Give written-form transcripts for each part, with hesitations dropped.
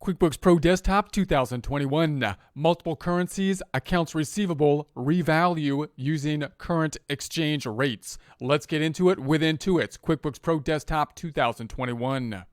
QuickBooks Pro Desktop 2021. Multiple currencies, accounts receivable, revalue using current exchange rates. Let's get into it with Intuit's QuickBooks Pro Desktop 2021.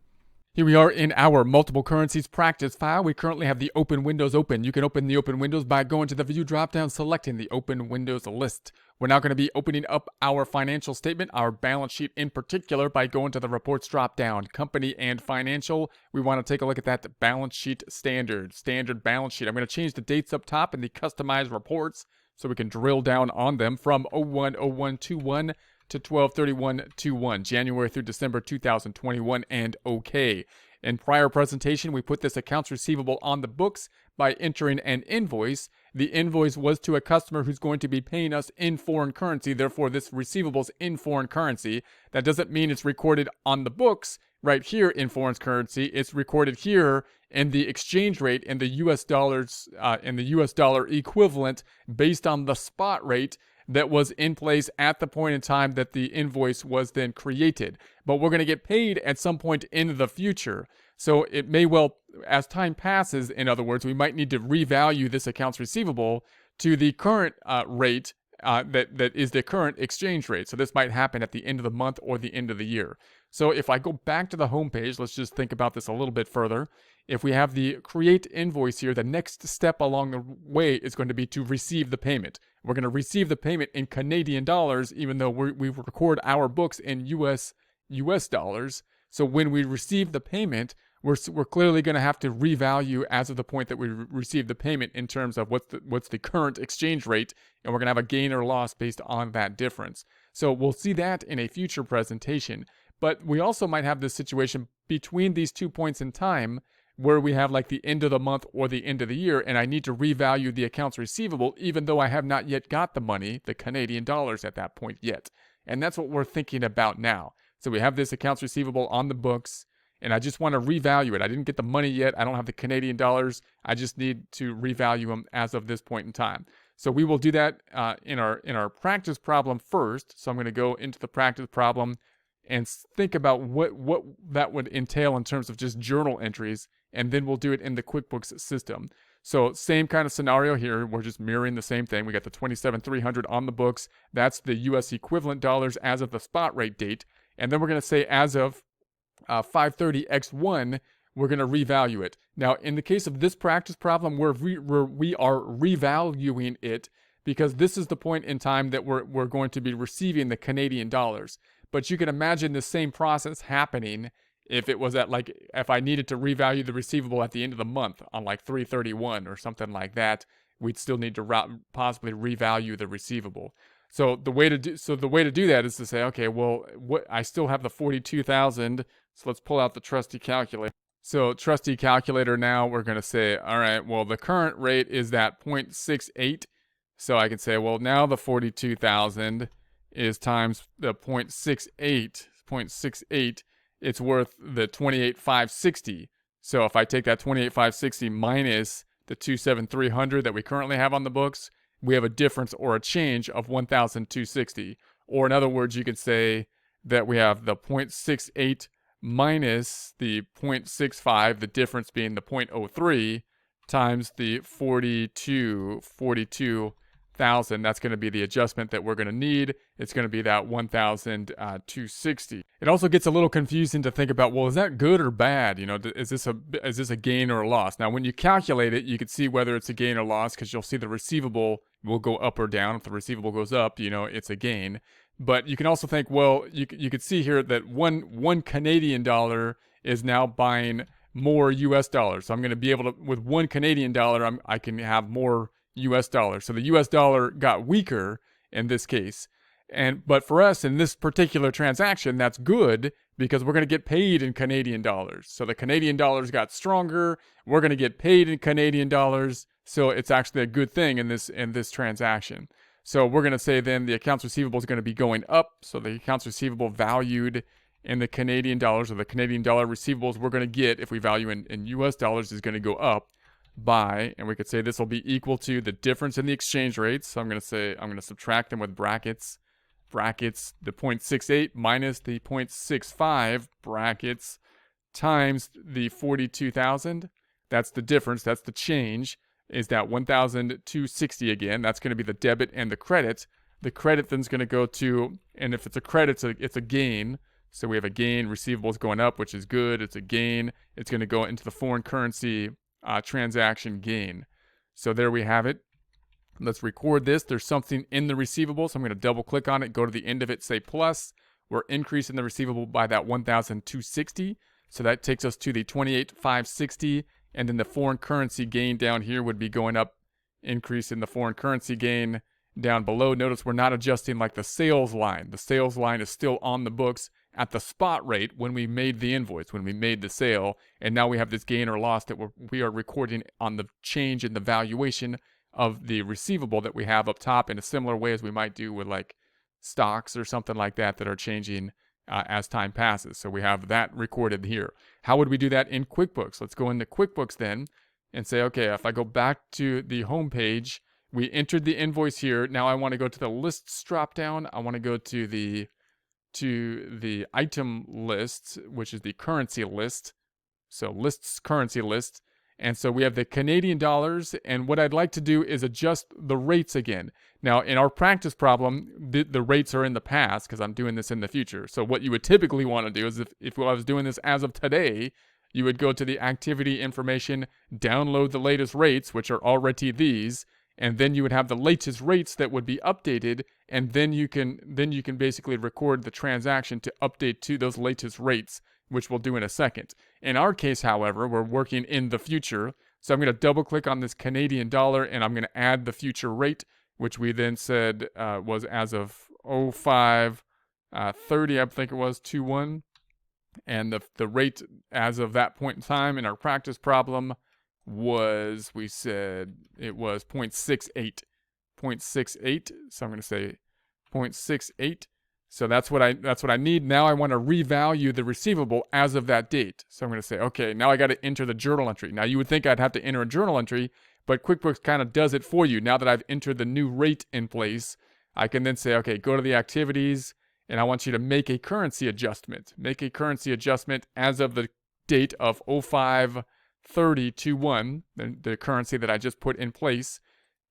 Here we are in our multiple currencies practice file. We currently have the open windows open. You can open the open windows by going to the view dropdown, selecting the open windows list. We're now going to be opening up our financial statement, our balance sheet in particular, by going to the reports dropdown, company and financial. We want to take a look at that balance sheet standard balance sheet. I'm going to change the dates up top in the customized reports so we can drill down on them from 01/01/21 to 12/31/21, January through December 2021, and okay. In prior presentation, we put this accounts receivable on the books by entering an invoice. The invoice was to a customer who's going to be paying us in foreign currency. Therefore, this receivables in foreign currency. That doesn't mean it's recorded on the books right here in foreign currency. It's recorded here in the exchange rate in the US dollars, in the US dollar equivalent based on the spot rate that was in place at the point in time that the invoice was then created. But we're going to get paid at some point in the future. So it may well, as time passes, in other words, we might need to revalue this accounts receivable to the current rate that is the current exchange rate. So this might happen at the end of the month or the end of the year. So if I go back to the home page, let's just think about this a little bit further. If we have the create invoice here, the next step along the way is going to be to receive the payment. We're going to receive the payment in Canadian dollars, even though we record our books in US dollars. So when we receive the payment, we're clearly going to have to revalue as of the point that we receive the payment in terms of what's the current exchange rate, and we're going to have a gain or loss based on that difference. So we'll see that in a future presentation. But we also might have this situation between these 2 points in time where we have like the end of the month or the end of the year, and I need to revalue the accounts receivable even though I have not yet got the money, the Canadian dollars, at that point yet. And that's what we're thinking about now. So we have this accounts receivable on the books, and I just want to revalue it. I didn't get the money yet. I don't have the Canadian dollars. I just need to revalue them as of this point in time. So we will do that in our practice problem first. So I'm going to go into the practice problem and think about what that would entail in terms of just journal entries, and then we'll do it in the QuickBooks system. So same kind of scenario here. We're just mirroring the same thing. We got the 27,300 on the books. That's the US equivalent dollars as of the spot rate date. And then we're going to say as of 5/30/1, we're going to revalue it. Now, in the case of this practice problem, we are revaluing it because this is the point in time that we're going to be receiving the Canadian dollars. But you can imagine the same process happening if it was if I needed to revalue the receivable at the end of the month on like 3/31 or something like that, we'd still need to possibly revalue the receivable. So the way to do that is to say, okay, well, I still have the 42,000, so let's pull out the trusty calculator. So trusty calculator, now we're going to say, all right, well, the current rate is that 0.68. So I can say, well, now the 42,000 is times the 0.68, it's worth the 28,560. So if I take that 28,560 minus the 27,300 that we currently have on the books, we have a difference or a change of 1,260. Or in other words, you could say that we have the 0.68 minus the 0.65, the difference being the 0.03, times the 42,000. That's going to be the adjustment that we're going to need. It's going to be that 1,260. It also gets a little confusing to think about, well, is that good or bad? Is this a gain or a loss? Now, when you calculate it, you can see whether it's a gain or loss because you'll see the receivable will go up or down. If the receivable goes up, it's a gain. But you can also think, well, you could see here that one Canadian dollar is now buying more US dollars. So I'm going to be able to, with one Canadian dollar, I can have more US dollars. So the US dollar got weaker in this case. But for us in this particular transaction, that's good because we're going to get paid in Canadian dollars. So the Canadian dollars got stronger. We're going to get paid in Canadian dollars. So it's actually a good thing in this transaction. So we're going to say then the accounts receivable is going to be going up. So the accounts receivable valued in the Canadian dollars, or the Canadian dollar receivables we're going to get if we value in US dollars, is going to go up by, and we could say this will be equal to the difference in the exchange rates. So I'm going to subtract them with brackets, the 0.68 minus the 0.65 brackets times the 42,000 That's the difference. That's the change, is that 1,260 again. That's going to be the debit and the credit. The credit then is going to go to, and if it's a credit, it's a gain. So we have a gain, receivables going up, which is good. It's a gain. It's going to go into the foreign currency transaction gain. So there we have it. Let's record this. There's something in the receivable, so I'm going to double click on it, go to the end of it, say plus. We're increasing the receivable by that 1,260. So that takes us to the 28,560. And then the foreign currency gain down here would be going up, increase in the foreign currency gain down below. Notice we're not adjusting like the sales line. The sales line is still on the books at the spot rate when we made the invoice, when we made the sale. And now we have this gain or loss that we are recording on the change in the valuation of the receivable that we have up top, in a similar way as we might do with like stocks or something like that are changing as time passes. So we have that recorded here. How would we do that in QuickBooks? Let's go into QuickBooks then and say, okay, if I go back to the home page, we entered the invoice here. Now I want to go to the lists drop down. I want to go to the item list, which is the currency list. So lists, currency list. And so we have the Canadian dollars, and what I'd like to do is adjust the rates again. Now, in our practice problem, the rates are in the past because I'm doing this in the future. So what you would typically want to do is if I was doing this as of today, you would go to the activity information, download the latest rates, which are already these, and then you would have the latest rates that would be updated, and then you can basically record the transaction to update to those latest rates, which we'll do in a second. In our case, however, we're working in the future. So I'm going to double click on this Canadian dollar, and I'm going to add the future rate, which we then said was as of 05/30, I think it was 21. And the rate as of that point in time in our practice problem was, we said it was 0.68. 0.68. So I'm going to say 0.68. So that's what I need. Now I want to revalue the receivable as of that date. So I'm going to say, okay, now I got to enter the journal entry. Now you would think I'd have to enter a journal entry, but QuickBooks kind of does it for you. Now that I've entered the new rate in place, I can then say, okay, go to the activities, and I want you to make a currency adjustment. Make a currency adjustment as of the date of 05/30/21, the currency that I just put in place.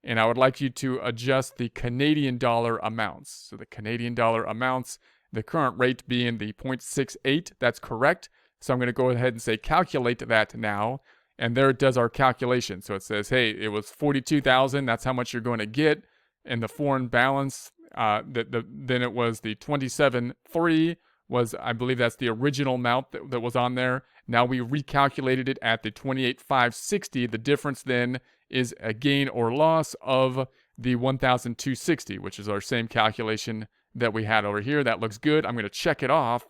And I would like you to adjust the Canadian dollar amounts. So the Canadian dollar amounts, the current rate being the 0.68, that's correct. So I'm going to go ahead and say calculate that now. And there it does our calculation. So it says, hey, it was 42,000. That's how much you're going to get. And the foreign balance, then it was the 27.3 was, I believe that's the original amount that was on there. Now we recalculated it at the 28,560. The difference then is a gain or loss of the 1,260, which is our same calculation that we had over here. That looks good. I'm going to check it off,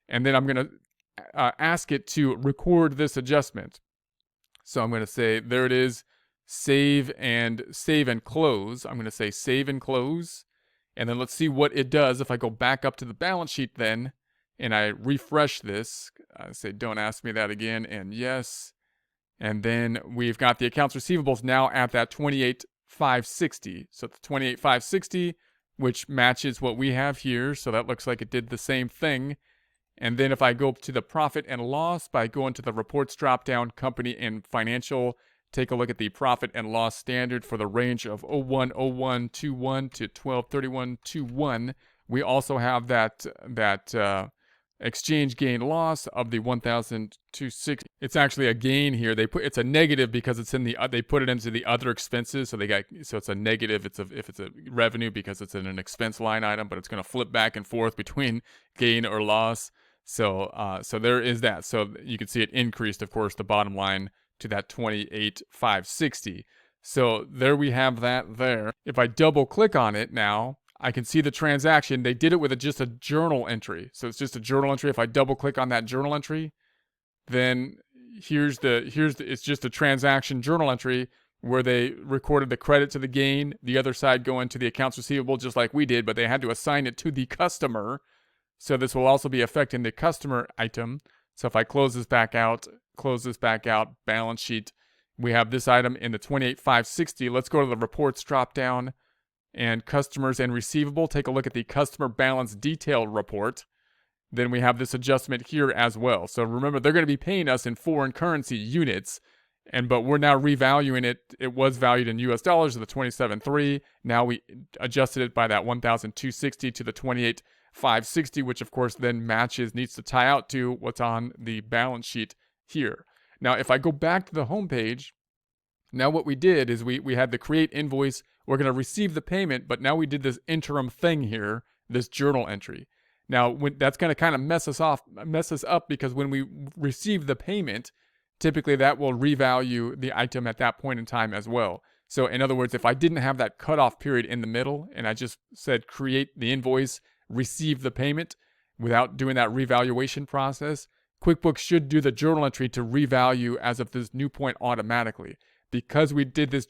and then I'm going to ask it to record this adjustment. So I'm going to say, there it is, save and close. I'm going to say save and close, and then let's see what it does. If I go back up to the balance sheet then, and I refresh this, I say don't ask me that again, and yes. And then we've got the accounts receivables now at that 28,560. So the 28,560, which matches what we have here. So that looks like it did the same thing. And then if I go to the profit and loss by going to the reports drop down, company and financial, take a look at the profit and loss standard for the range of 01/01/21 to 12/31/21. We also have that exchange gain loss of the 1,260. It's actually a gain here. It's a negative because it's in they put it into the other expenses. So it's a negative. If it's a revenue because it's in an expense line item, but it's going to flip back and forth between gain or loss. So there is that. So you can see it increased, of course, the bottom line to that 28,560. So there we have that there. If I double click on it now, I can see the transaction. They did it with just a journal entry. So it's just a journal entry. If I double click on that journal entry, then it's just a transaction journal entry where they recorded the credit to the gain, the other side going to the accounts receivable just like we did, but they had to assign it to the customer. So this will also be affecting the customer item. So if I close this back out, balance sheet, we have this item in the 28,560. Let's go to the reports drop down. And customers and receivable, take a look at the customer balance detail report. Then we have this adjustment here as well. So remember, they're going to be paying us in foreign currency units. But we're now revaluing it. It was valued in US dollars at the 27.3. Now we adjusted it by that 1,260 to the 28,560, which of course then needs to tie out to what's on the balance sheet here. Now, if I go back to the home page, now what we did is we had the create invoice. We're going to receive the payment, but now we did this interim thing here, this journal entry. Now, that's going to kind of mess us up because when we receive the payment, typically that will revalue the item at that point in time as well. So in other words, if I didn't have that cutoff period in the middle and I just said create the invoice, receive the payment without doing that revaluation process, QuickBooks should do the journal entry to revalue as of this new point automatically. Because we did this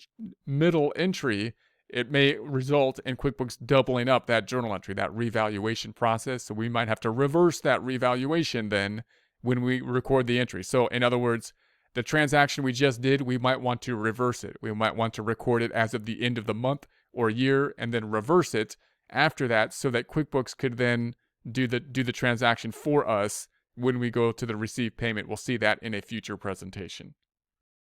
middle entry, it may result in QuickBooks doubling up that journal entry, that revaluation process. So we might have to reverse that revaluation then when we record the entry. So in other words, the transaction we just did, we might want to reverse it. We might want to record it as of the end of the month or year and then reverse it after that so that QuickBooks could then do the transaction for us when we go to the receive payment. We'll see that in a future presentation.